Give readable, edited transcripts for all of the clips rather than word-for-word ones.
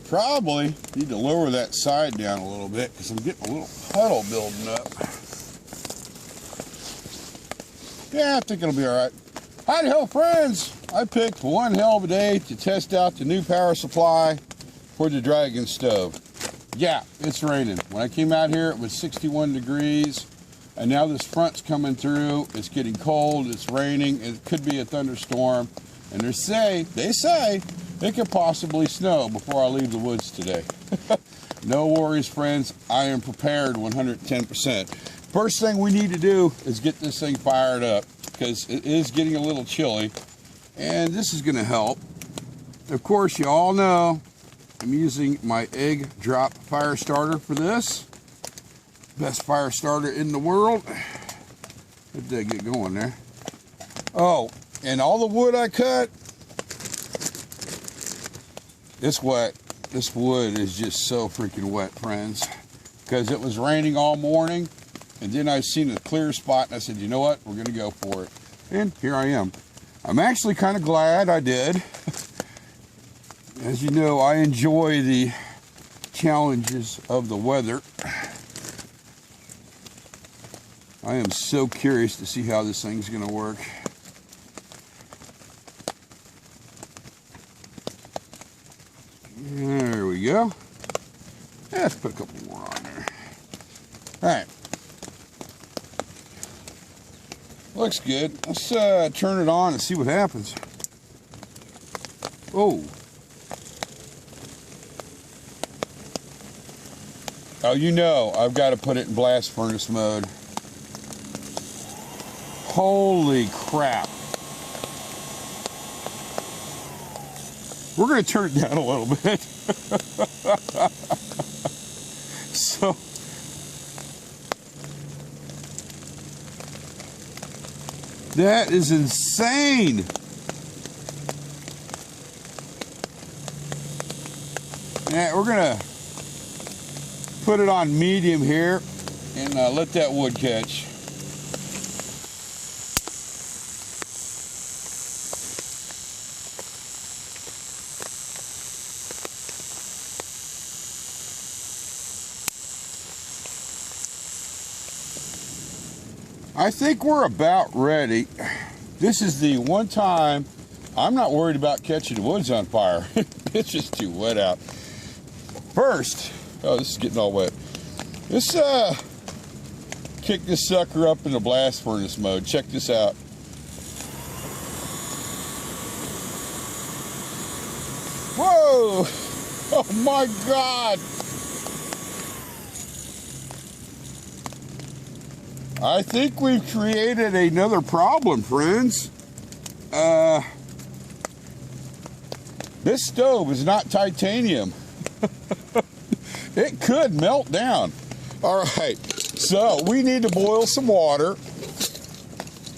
Probably need to lower that side down a little bit because I'm getting a little puddle building up. Yeah, I think it'll be all right. Howdy ho, friends. I picked one hell of a day to test out the new power supply for the Dragon stove. Yeah, it's raining. When I came out here, it was 61 degrees, and now this front's coming through. It's getting cold, it's raining, it could be a thunderstorm, and they say it could possibly snow before I leave the woods today. No worries, friends. I am prepared 110%. First thing we need to do is get this thing fired up because it is getting a little chilly, and this is going to help. Of course, you all know I'm using my egg drop fire starter for this. Best fire starter in the world. Let that get going there. Oh, and all the wood I cut, it's wet. This wood is just so freaking wet, friends, because it was raining all morning, and then I seen a clear spot, and I said, you know what, we're going to go for it. And here I am. I'm actually kind of glad I did. As you know, I enjoy the challenges of the weather. I am so curious to see how this thing's going to work. There we go. Let's put a couple more on there. All right. Looks good. Let's turn it on and see what happens. Oh. Oh, you know, I've got to put it in blast furnace mode. Holy crap. We're going to turn it down a little bit. So, that is insane. Yeah, we're going to put it on medium here and let that wood catch. I think we're about ready. This is the one time I'm not worried about catching the woods on fire. It's just too wet out. First, oh, this is getting all wet. Let's kick this sucker up into blast furnace mode. Check this out. Whoa! Oh my God! I think we've created another problem, friends. This stove is not titanium. It could melt down. All right, so we need to boil some water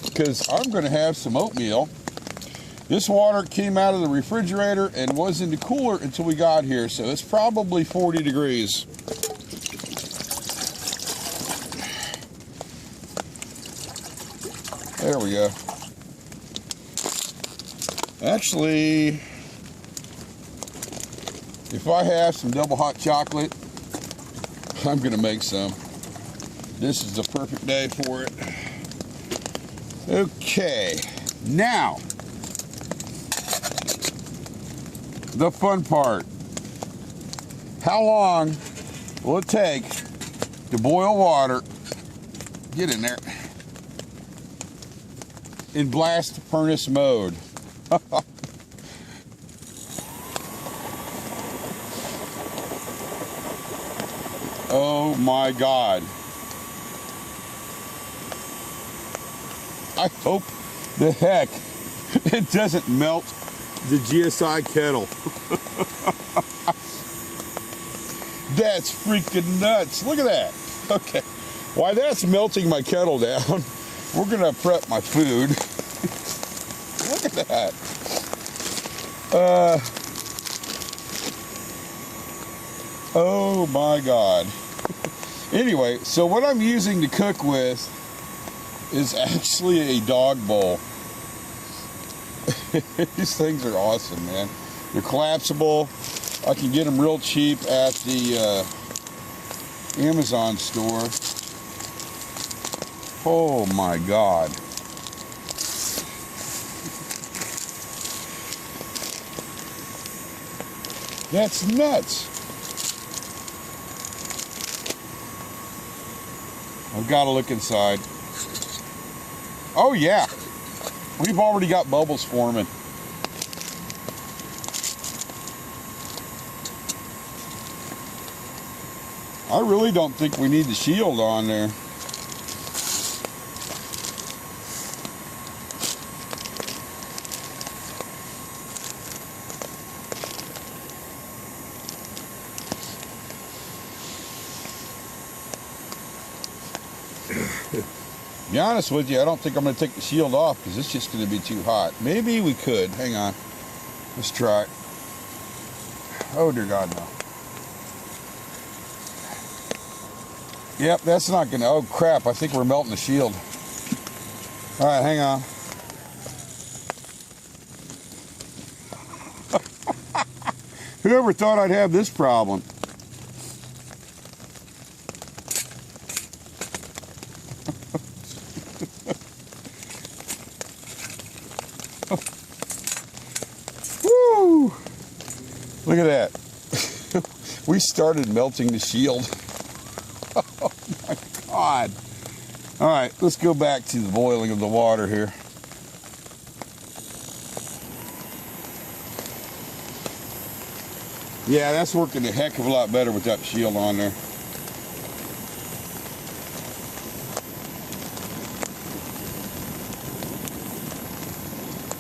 because I'm going to have some oatmeal. This water came out of the refrigerator and was in the cooler until we got here, so it's probably 40 degrees. There we go. Actually, if I have some double hot chocolate, I'm going to make some. This is the perfect day for it. Okay, now, the fun part. How long will it take to boil water? Get in there. In blast furnace mode. Oh my God. I hope the heck it doesn't melt the GSI kettle. That's freaking nuts. Look at that. Okay. While that's melting my kettle down, we're gonna prep my food. Look at that. Oh my God. Anyway, so what I'm using to cook with is actually a dog bowl. These things are awesome, man. They're collapsible. I can get them real cheap at the Amazon store. Oh my God. That's nuts. I've got to look inside. Oh yeah, we've already got bubbles forming. I really don't think we need the shield on there. To be honest with you, I don't think I'm going to take the shield off because it's just going to be too hot. Maybe we could. Hang on. Let's try it. Oh, dear God, no. Yep, that's not going to... Oh, crap. I think we're melting the shield. All right, hang on. Whoever thought I'd have this problem? Woo! Look at that. We started melting the shield. Oh my God. All right, let's go back to the boiling of the water here. Yeah, that's working a heck of a lot better with that shield on there.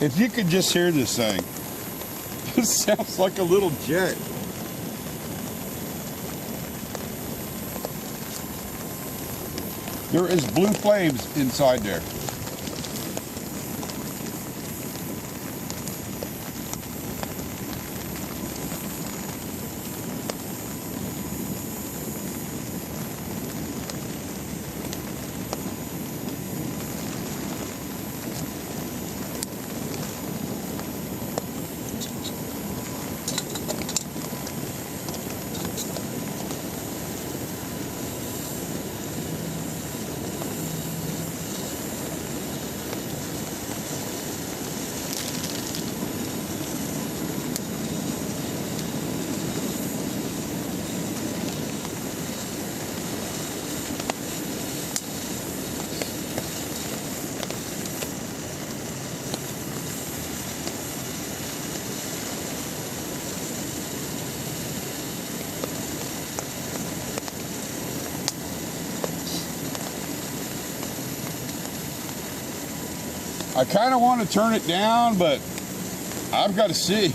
If you could just hear this thing, it sounds like a little jet. There is blue flames inside there. I kind of want to turn it down, but I've got to see.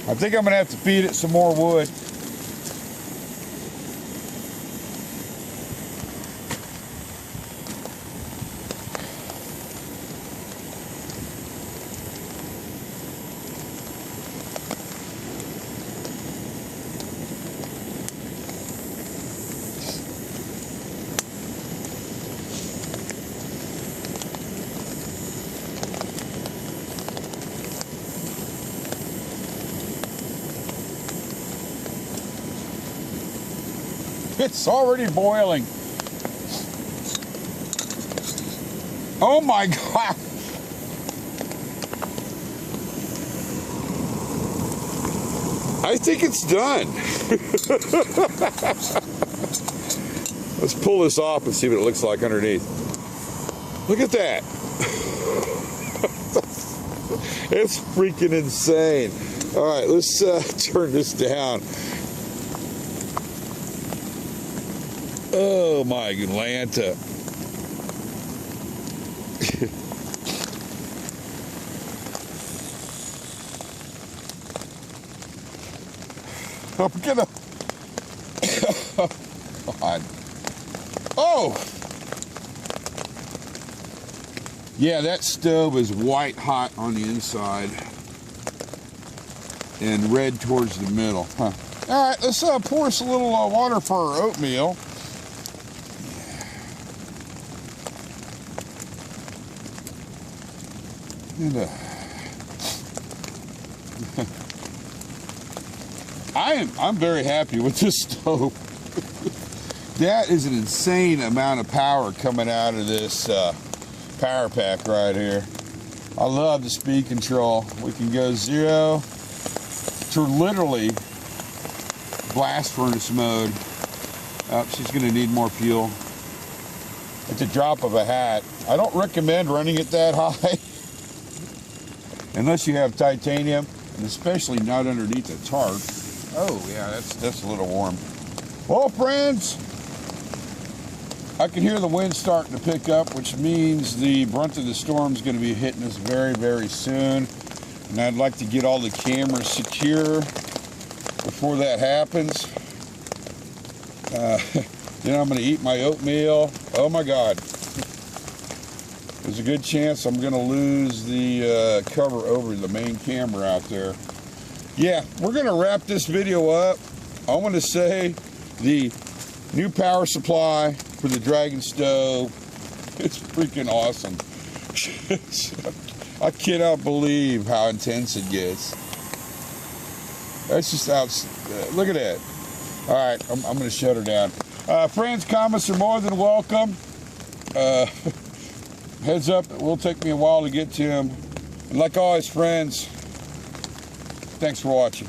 I think I'm going to have to feed it some more wood. It's already boiling. Oh my God. I think it's done. Let's pull this off and see what it looks like underneath. Look at that. It's freaking insane. All right, let's turn this down. Oh my Atlanta. I'm gonna... God. Oh! Yeah, that stove is white hot on the inside and red towards the middle. Huh. All right, let's pour us a little water for our oatmeal. And I'm very happy with this stove. That is an insane amount of power coming out of this power pack right here. I love the speed control. We can go 0 to literally blast furnace mode. Oh, she's gonna need more fuel. It's a drop of a hat. I don't recommend running it that high unless you have titanium, and especially not underneath a tarp. Oh yeah, that's a little warm. Well, friends, I can hear the wind starting to pick up, which means the brunt of the storm is going to be hitting us very, very soon. And I'd like to get all the cameras secure before that happens. Then I'm going to eat my oatmeal. Oh my God. There's a good chance I'm going to lose the cover over the main camera out there. Yeah, we're going to wrap this video up. I want to say the new power supply for the Dragon stove, it's freaking awesome. I cannot believe how intense it gets. That's just look at that. All right, I'm going to shut her down. Friends, comments are more than welcome. Heads up, it will take me a while to get to them. And like always, friends, thanks for watching.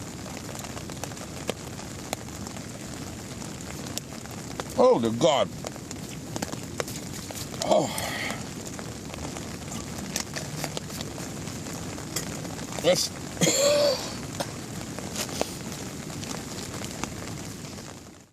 Oh, dear God. Oh. Let's